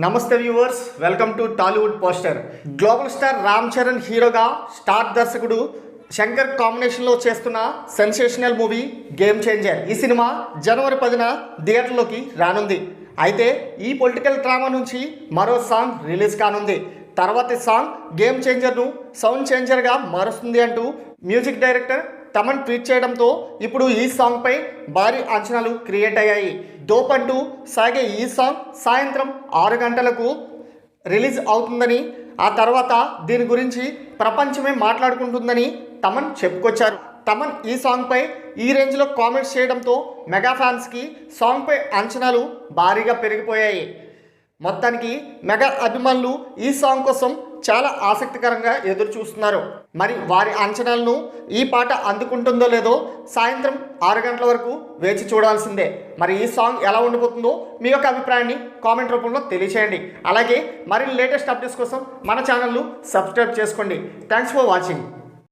నమస్తే viewers, welcome to Tollywood poster. Global star Ram Charan హీరోగా star దర్శకుడు శంకర్ కాంబినేషన్లో చేస్తున్న సెన్సేషనల్ మూవీ గేమ్ చేంజర్. ఈ సినిమా జనవరి 10న థియేటర్లోకి రానుంది. అయితే ఈ పొలిటికల్ డ్రామా నుంచి మరో సాంగ్ రిలీజ్ కానుంది. తర్వాతి సాంగ్ గేమ్ చేంజర్ను సౌండ్ చేంజర్గా మారుస్తుంది అంటూ మ్యూజిక్ డైరెక్టర్ తమన్ ట్వీట్ చేయడంతో ఇప్పుడు ఈ సాంగ్పై భారీ అంచనాలు క్రియేట్ అయ్యాయి. దోప్ అంటూ సాగే ఈ సాంగ్ సాయంత్రం 6 గంటలకు రిలీజ్ అవుతుందని, ఆ తర్వాత దీని గురించి ప్రపంచమే మాట్లాడుకుంటుందని తమన్ చెప్పుకొచ్చారు. తమన్ ఈ సాంగ్పై ఈ రేంజ్లో కామెంట్స్ చేయడంతో మెగా ఫ్యాన్స్కి సాంగ్పై అంచనాలు భారీగా పెరిగిపోయాయి. మొత్తానికి మెగా అభిమానులు ఈ సాంగ్ కోసం చాలా ఆసక్తికరంగా ఎదురు చూస్తున్నారు. మరి వారి అంచనాలను ఈ పాట అందుకుంటుందో లేదో సాయంత్రం 6 గంటల వరకు వేచి చూడాల్సిందే. మరి ఈ సాంగ్ ఎలా ఉండిపోతుందో మీ యొక్క అభిప్రాయాన్ని కామెంట్ రూపంలో తెలియచేయండి. అలాగే మరిన్ని లేటెస్ట్ అప్డేట్స్ కోసం మన ఛానల్ను సబ్స్క్రైబ్ చేసుకోండి. Thanks for watching.